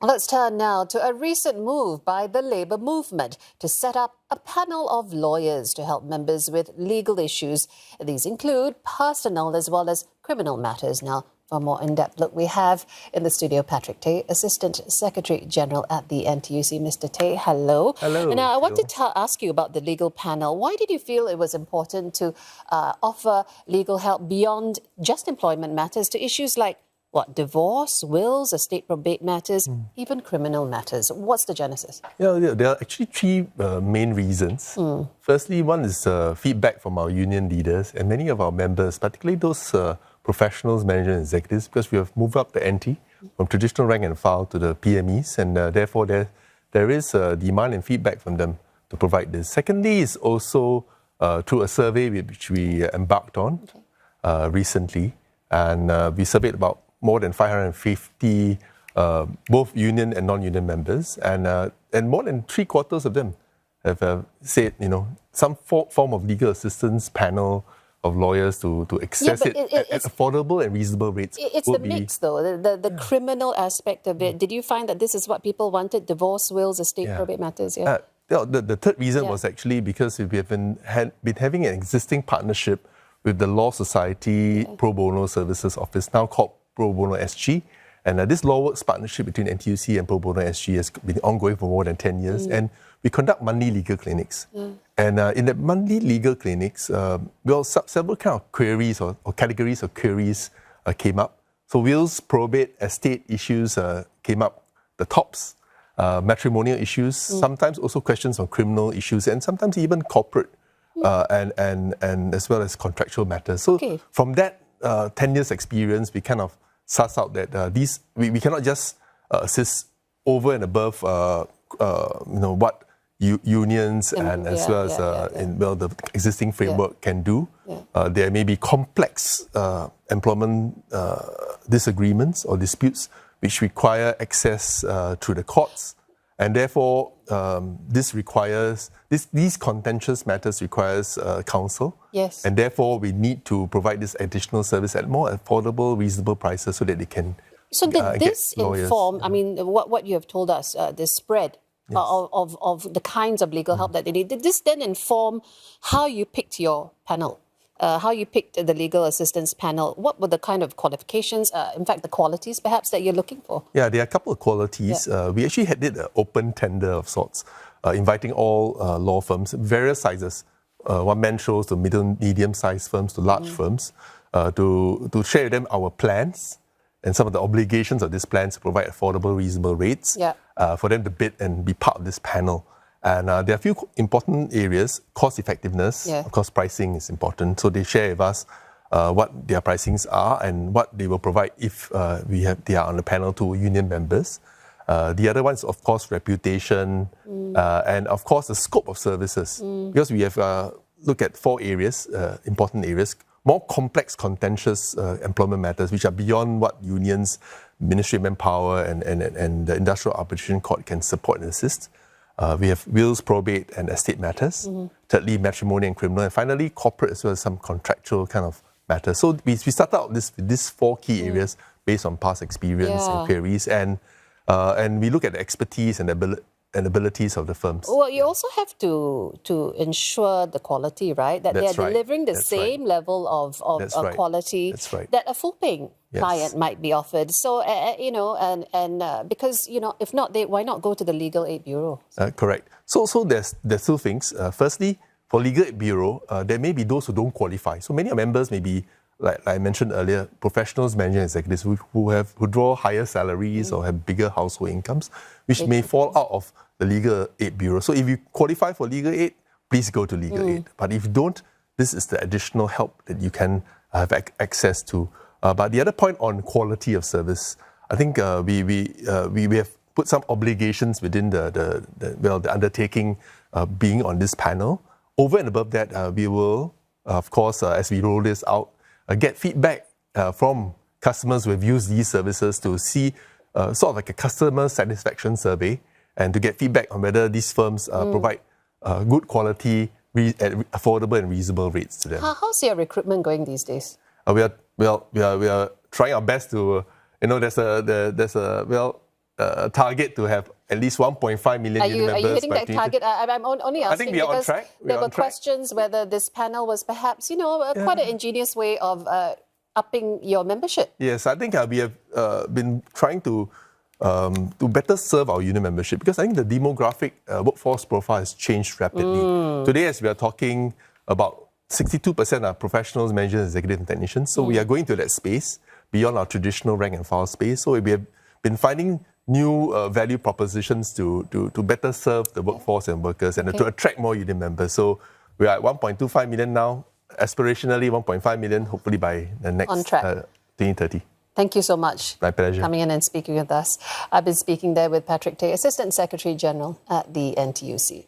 Let's turn now to a recent move by the Labour movement to set up a panel of lawyers to help members with legal issues. These include personal as well as criminal matters. Now, for a more in-depth look, we have in the studio Patrick Tay, Assistant Secretary General at the NTUC. Mr. Tay, hello. Hello. Now, I want to ask you about the legal panel. Why did you feel it was important to offer legal help beyond just employment matters to issues like divorce, wills, estate probate matters, even criminal matters? What's the genesis? Yeah, there are actually three main reasons. Firstly, one is feedback from our union leaders and many of our members, particularly those professionals, managers, and executives, because we have moved up the ante from traditional rank and file to the PMEs, and therefore there is demand and feedback from them to provide this. Secondly, is also through a survey which we embarked on recently, and we surveyed about more than 550 both union and non-union members, and more than 3/4 of them have said, some form of legal assistance panel of lawyers to access it at affordable and reasonable rates. It's the mix, though, the criminal aspect of it. Did you find that this is what people wanted? Divorce, wills, estate probate matters? The third reason was actually because we have been having an existing partnership with the Law Society Pro Bono Services Office, now called Pro Bono SG. And this law works partnership between NTUC and Pro Bono SG has been ongoing for more than 10 years. And we conduct monthly legal clinics. And in the monthly legal clinics, several kind of queries or categories of queries came up. So wills, probate, estate issues came up, the tops, matrimonial issues, sometimes also questions on criminal issues, and sometimes even corporate and as well as contractual matters. So from that 10 years experience, we kind of suss out that we cannot just assist over and above what unions and as well as the existing framework can do. There may be complex employment disagreements or disputes which require access through the courts, and therefore these contentious matters requires counsel. Yes. And therefore we need to provide this additional service at more affordable, reasonable prices so that they can. So did this inform, what you have told us, the spread of the kinds of legal help that they need, did this then inform how you picked your panel? How you picked the legal assistance panel? What were the kind of qualifications, in fact, the qualities perhaps that you're looking for? Yeah, there are a couple of qualities. We actually did an open tender of sorts, inviting all law firms, various sizes, one-man shows to medium-sized firms to large firms, to share with them our plans and some of the obligations of these plans to provide affordable, reasonable rates for them to bid and be part of this panel. And there are a few important areas. Cost effectiveness, of course, pricing is important. So they share with us what their pricings are and what they will provide if they are on the panel to union members. The other one is, of course, reputation and, of course, the scope of services. Because we have looked at 4 areas, important areas, more complex, contentious employment matters, which are beyond what unions, Ministry of Manpower and the Industrial Arbitration Court can support and assist. We have wills, probate, and estate matters. Thirdly, matrimony and criminal. And finally, corporate as well as some contractual kind of matters. So we start out with these 4 key areas based on past experience and queries. And we look at the expertise and abilities of the firms. Well, you also have to ensure the quality, right? That they're delivering the same level of quality that a full-paying client might be offered. So, because, if not, why not go to the Legal Aid Bureau? Correct. So there's 2 things. Firstly, for Legal Aid Bureau, there may be those who don't qualify. So many of our members may be, like I mentioned earlier, professionals, managers, executives who draw higher salaries or have bigger household incomes, which may fall out of the Legal Aid Bureau. So if you qualify for legal aid, please go to legal aid. But if you don't, this is the additional help that you can have access to. But the other point on quality of service, I think we have put some obligations within the undertaking being on this panel. Over and above that, we will, of course, as we roll this out, get feedback from customers who have used these services to see sort of like a customer satisfaction survey and to get feedback on whether these firms provide good quality, at affordable and reasonable rates to them. How's your recruitment going these days? We are trying our best to, target to have at least 1.5 million union members. Are you hitting by that 2020. target? I'm only asking I think we are on because track. there were questions whether this panel was perhaps, quite an ingenious way of upping your membership. Yes, I think we have been trying to better serve our union membership, because I think the demographic workforce profile has changed rapidly. Today, as we are talking, about 62% are professionals, managers, executives, and technicians. So we are going to that space beyond our traditional rank and file space. So we have been finding new value propositions to better serve the workforce and workers, and to attract more union members. So we are at 1.25 million now, aspirationally 1.5 million, hopefully by the next 2030. Thank you so much. My pleasure. Coming in and speaking with us. I've been speaking there with Patrick Tay, Assistant Secretary General at the NTUC.